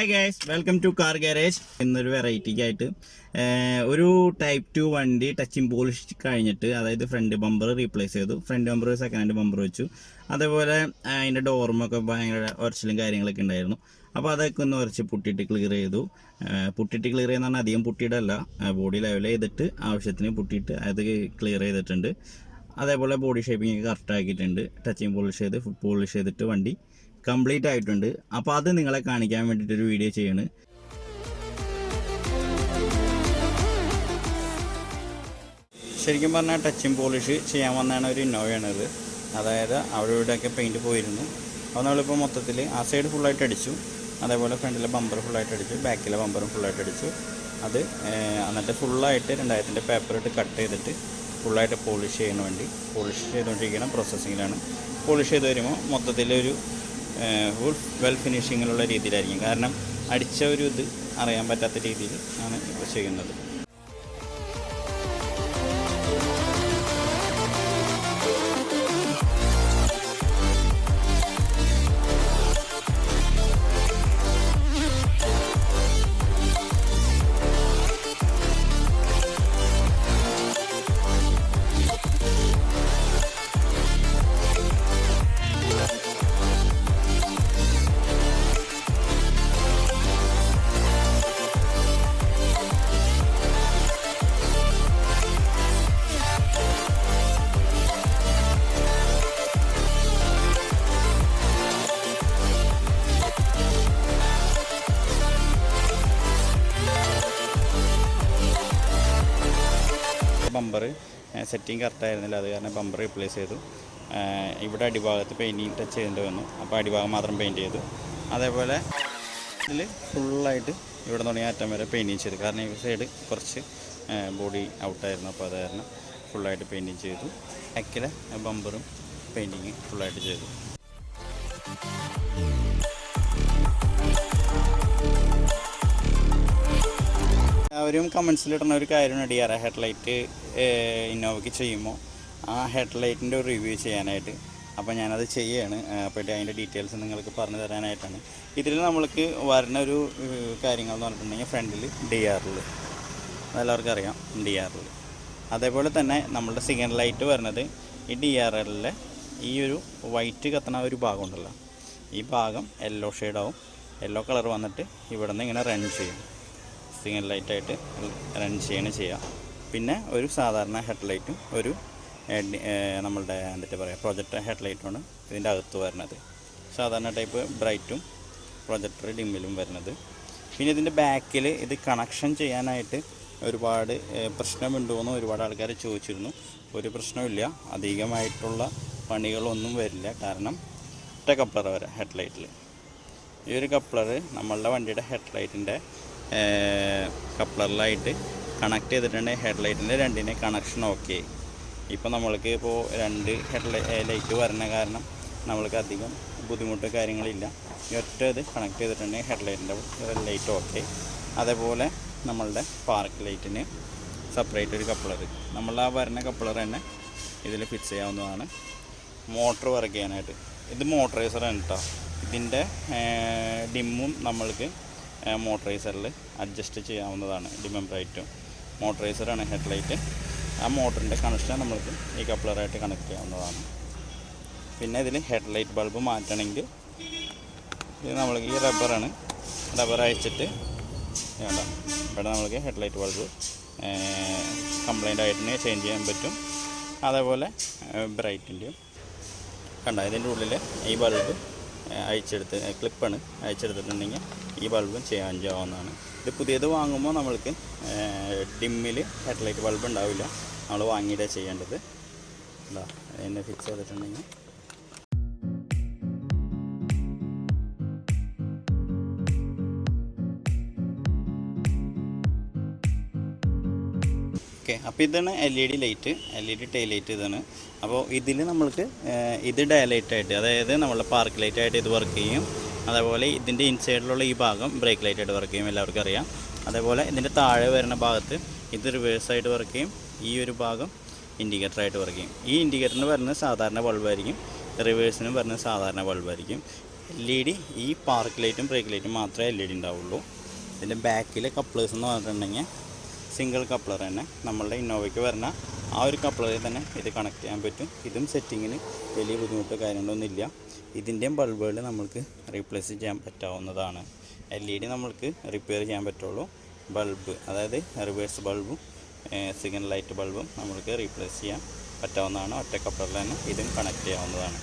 Hi guys, welcome to car garage. എന്നൊരു വെറൈറ്റിക്ക് ആയിട്ട് ഒരു ടൈപ്പ് 2 വണ്ടി ടച്ചിങ് പോളിഷ് കഴിഞ്ഞിട്ട്, അതായത് ഫ്രണ്ട് ബമ്പർ റീപ്ലേസ് ചെയ്തു. Front bumper second hand bumper വെച്ചു. അതേപോലെ അതിൻ്റെ ഡോർമൊക്കെ ഭയങ്കര ഉരച്ചിലും കാര്യങ്ങളൊക്കെ ഉണ്ടായിരുന്നു. അപ്പോൾ അതൊക്കെ ഒന്ന് ഉരച്ച് പുട്ടിയിട്ട് ക്ലിയർ ചെയ്തു. പുട്ടിയിട്ട് ക്ലിയർ ചെയ്യുന്ന പറഞ്ഞാൽ അധികം പുട്ടിയിടല്ല, ബോഡി ലെവൽ ചെയ്തിട്ട് ആവശ്യത്തിന് പുട്ടിയിട്ട് അത് ക്ലിയർ ചെയ്തിട്ടുണ്ട്. അതേപോലെ ബോഡി ഷേപ്പിംഗ് കറക്റ്റ് ആക്കിയിട്ടുണ്ട്. ടച്ചിങ് പോളിഷ് ചെയ്ത് ഫുഡ് പോളിഷ് ചെയ്തിട്ട് വണ്ടി കംപ്ലീറ്റ് ആയിട്ടുണ്ട്. അപ്പോൾ അത് നിങ്ങളെ കാണിക്കാൻ വേണ്ടിയിട്ടൊരു വീഡിയോ ചെയ്യാണ്. ശരിക്കും പറഞ്ഞാൽ ടച്ചിങ് പോളിഷ് ചെയ്യാൻ വന്നതാണ് ഒരു ഇന്നോവയാണിത്. അതായത് അവിടെ ഇവിടെയൊക്കെ പെയിൻറ്റ് പോയിരുന്നു. അപ്പോൾ നമ്മളിപ്പോൾ മൊത്തത്തിൽ ആ സൈഡ് ഫുള്ളായിട്ട് അടിച്ചു. അതേപോലെ ഫ്രണ്ടിലെ ബമ്പർ ഫുള്ളായിട്ട് അടിച്ചു, ബാക്കിലെ ബമ്പറും ഫുള്ളായിട്ട് അടിച്ചു. അത് എന്നിട്ട് ഫുള്ളായിട്ട് 2000 പേപ്പർ ഇട്ട് കട്ട് ചെയ്തിട്ട് ഫുള്ളായിട്ട് പോളിഷ് ചെയ്യുന്ന വണ്ടി പോളിഷ് ചെയ്തുകൊണ്ടിരിക്കുന്ന പ്രോസസ്സിങ്ങിലാണ്. പോളിഷ് ചെയ്ത് വരുമ്പോൾ മൊത്തത്തിലൊരു ഫുൾ വെൽ ഫിനിഷിങ്ങിലുള്ള രീതിയിലായിരിക്കും. കാരണം അടിച്ച ഒരു ഇത് അറിയാൻ പറ്റാത്ത രീതിയിൽ ആണ് ഇപ്പോൾ ചെയ്യുന്നത്. ബമ്പർ സെറ്റിങ് കറക്റ്റായിരുന്നില്ല, അത് കാരണം ബമ്പർ റീപ്ലേസ് ചെയ്തു. ഇവിടെ അടിഭാഗത്ത് പെയിൻറ്റിങ് ടച്ച് ചെയ്യേണ്ടി വന്നു. അപ്പോൾ അടിഭാഗം മാത്രം പെയിൻറ്റ് ചെയ്തു. അതേപോലെ ഇതിൽ ഫുള്ളായിട്ട് ഇവിടെ തുടങ്ങിയ അറ്റം വരെ പെയിൻറ്റിങ് ചെയ്തു. കാരണം ഈ സൈഡ് കുറച്ച് ബോഡി ഔട്ടായിരുന്നു. അപ്പോൾ അത് കാരണം ഫുള്ളായിട്ട് പെയിൻറ്റിങ് ചെയ്തു. ബാക്കിലെ ബമ്പറും പെയിൻറ്റിങ് ഫുള്ളായിട്ട് ചെയ്തു. അവരും കമൻസിലിടുന്ന ഒരു കാര്യമാണ് DRI ഹെഡ്ലൈറ്റ് ഇന്നോവയ്ക്ക് ചെയ്യുമ്പോൾ ആ ഹെഡ്ലൈറ്റിൻ്റെ ഒരു റിവ്യൂ ചെയ്യാനായിട്ട്. അപ്പോൾ ഞാനത് ചെയ്യുകയാണ്. അപ്പോൾ അതിൻ്റെ ഡീറ്റെയിൽസ് നിങ്ങൾക്ക് പറഞ്ഞു തരാനായിട്ടാണ്. ഇതിൽ നമ്മൾക്ക് വരുന്ന ഒരു കാര്യങ്ങൾ എന്ന് പറഞ്ഞിട്ടുണ്ടെങ്കിൽ ഫ്രണ്ടിൽ DRL, അതെല്ലാവർക്കും അറിയാം DRL. അതേപോലെ തന്നെ നമ്മളുടെ സിഗ്നൽ ലൈറ്റ് വരുന്നത് ഈ DRLലെ ഈ ഒരു വൈറ്റ് കത്തണ ഒരു ഭാഗം ഉണ്ടല്ലോ, ഈ ഭാഗം യെല്ലോ ഷെയ്ഡാവും. യെല്ലോ കളർ വന്നിട്ട് ഇവിടെ നിന്ന് ഇങ്ങനെ റൺ ചെയ്യും, സിഗ്നൽ ലൈറ്റായിട്ട് റൺ ചെയ്യാം. പിന്നെ ഒരു സാധാരണ ഹെഡ്ലൈറ്റും ഒരു നമ്മളുടെ എന്താ പറയുക പ്രൊജക്ടർ ഹെഡ്ലൈറ്റുമാണ് ഇതിൻ്റെ അകത്ത് വരുന്നത്. സാധാരണ ടൈപ്പ് ബ്രൈറ്റും പ്രൊജക്ടർ ഡിമ്മിലും വരുന്നത്. പിന്നെ ഇതിൻ്റെ ബാക്കിൽ ഇത് കണക്ഷൻ ചെയ്യാനായിട്ട് ഒരുപാട് പ്രശ്നമുണ്ടോയെന്ന് ഒരുപാട് ആൾക്കാർ ചോദിച്ചിരുന്നു. ഒരു പ്രശ്നമില്ല, അധികമായിട്ടുള്ള പണികളൊന്നും വരില്ല. കാരണം ഒറ്റ കപ്ലർ വരെ ഹെഡ്ലൈറ്റിൽ, ഈ ഒരു കപ്ലർ നമ്മളുടെ വണ്ടിയുടെ ഹെഡ്ലൈറ്റിൻ്റെ കപ്ലറിലായിട്ട് കണക്ട് ചെയ്തിട്ടുണ്ടെങ്കിൽ ഹെഡ്ലൈറ്റിൻ്റെ രണ്ടിനെ കണക്ഷൻ ഓക്കെ. ഇപ്പോൾ നമ്മൾക്ക് ഇപ്പോൾ 2 ലൈറ്റ് വരുന്ന കാരണം നമ്മൾക്ക് അധികം ബുദ്ധിമുട്ട് കാര്യങ്ങളില്ല. ഈ ഒറ്റ ഇത് കണക്ട് ചെയ്തിട്ടുണ്ടെങ്കിൽ ഹെഡ്ലൈറ്റിൻ്റെ ലൈറ്റ് ഓക്കെ. അതേപോലെ നമ്മളുടെ പാർക്ക് ലൈറ്റിന് സെപ്പറേറ്റ് ഒരു കപ്ലർ, നമ്മൾ ആ വരുന്ന കപ്ലർ തന്നെ ഇതിൽ ഫിക്സ് ചെയ്യാവുന്നതാണ്. മോട്ടർ വർക്ക് ചെയ്യാനായിട്ട് ഇത് മോട്ടറൈസറാണ് കേട്ടോ. ഇതിൻ്റെ ഡിമ്മും നമ്മൾക്ക് മോട്ടറൈസറിൽ അഡ്ജസ്റ്റ് ചെയ്യാവുന്നതാണ്. ഡിമ്മും ബ്രൈറ്റും മോട്ടറൈസറാണ് ഹെഡ്ലൈറ്റ്. ആ മോട്ടറിൻ്റെ കണക്ഷൻ നമ്മൾക്ക് ഈ കപ്ലറായിട്ട് കണക്ട് ചെയ്യാവുന്നതാണ്. പിന്നെ ഇതിൽ ഹെഡ്ലൈറ്റ് ബൾബ് മാറ്റണമെങ്കിൽ ഇത് നമ്മൾക്ക് ഈ റബ്ബർ അയച്ചിട്ട് വേണ്ട, ഇവിടെ നമ്മൾക്ക് ഹെഡ്ലൈറ്റ് ബൾബ് കംപ്ലൈൻ്റ് ആയിട്ട് ചേഞ്ച് ചെയ്യാൻ പറ്റും. അതേപോലെ ബ്രൈറ്റിൻ്റെയും കണ്ട, ഇതിൻ്റെ ഉള്ളിൽ ഈ ബൾബ് അയച്ചെടുത്ത് ക്ലിപ്പാണ് അയച്ചെടുത്തിട്ടുണ്ടെങ്കിൽ ഈ ബൾബും ചെയ്യാവുന്നതാണ്. ഇത് പുതിയത് വാങ്ങുമ്പോൾ നമ്മൾക്ക് ഡിമ്മിൽ ഹെഡ്ലൈറ്റ് ബൾബ് ഉണ്ടാവില്ല, നമ്മൾ വാങ്ങിയിട്ടേ ചെയ്യേണ്ടത്. എന്താ എന്നെ ഫിക്സ് ചെയ്തിട്ടുണ്ടെങ്കിൽ ഓക്കെ. അപ്പോൾ ഇതാണ് LED light, LED tail light ഇതാണ്. അപ്പോൾ ഇതിൽ നമ്മൾക്ക് ഇത് ഡേ ലൈറ്റായിട്ട്, അതായത് നമ്മളുടെ പാർക്ക് ലൈറ്റായിട്ട് ഇത് വർക്ക് ചെയ്യും. അതേപോലെ ഇതിൻ്റെ ഇൻസൈഡിലുള്ള ഈ ഭാഗം ബ്രേക്ക് ലൈറ്റായിട്ട് വർക്ക് ചെയ്യും, എല്ലാവർക്കും അറിയാം. അതേപോലെ ഇതിൻ്റെ താഴെ വരുന്ന ഭാഗത്ത് ഇത് റിവേഴ്സായിട്ട് വർക്ക് ചെയ്യും. ഈ ഒരു ഭാഗം ഇൻഡിക്കേറ്ററായിട്ട് വർക്ക് ചെയ്യും. ഈ ഇൻഡിക്കേറ്ററിന് വരുന്നത് സാധാരണ ബൾബായിരിക്കും, റിവേഴ്സിനും വരുന്നത് സാധാരണ ബൾബായിരിക്കും. LED ഈ പാർക്ക് ലൈറ്റും ബ്രേക്ക് ലൈറ്റും മാത്രമേ LED ഉണ്ടാവുള്ളൂ. ഇതിൻ്റെ ബാക്കിലെ കപ്ലേഴ്സ് എന്ന് പറഞ്ഞിട്ടുണ്ടെങ്കിൽ സിംഗിൾ കപ്ലർ തന്നെ നമ്മളുടെ ഇന്നോവയ്ക്ക് വരുന്ന ആ ഒരു കപ്ലറിൽ തന്നെ ഇത് കണക്ട് ചെയ്യാൻ പറ്റും. ഇതും സെറ്റിങ്ങിന് വലിയ ബുദ്ധിമുട്ടോ കാര്യങ്ങളൊന്നുമില്ല. ഇതിൻ്റെയും ബൾബുകൾ നമ്മൾക്ക് റീപ്ലേസ് ചെയ്യാൻ പറ്റാവുന്നതാണ്. LED നമ്മൾക്ക് റിപ്പയർ ചെയ്യാൻ പറ്റുള്ളൂ. ബൾബ് അതായത് റിവേഴ്സ് ബൾബും സിഗ്നൽ ലൈറ്റ് ബൾബും നമ്മൾക്ക് റീപ്ലേസ് ചെയ്യാൻ പറ്റാവുന്നതാണ്. ഒറ്റ കപ്ലറിൽ തന്നെ ഇതും കണക്ട് ചെയ്യാവുന്നതാണ്.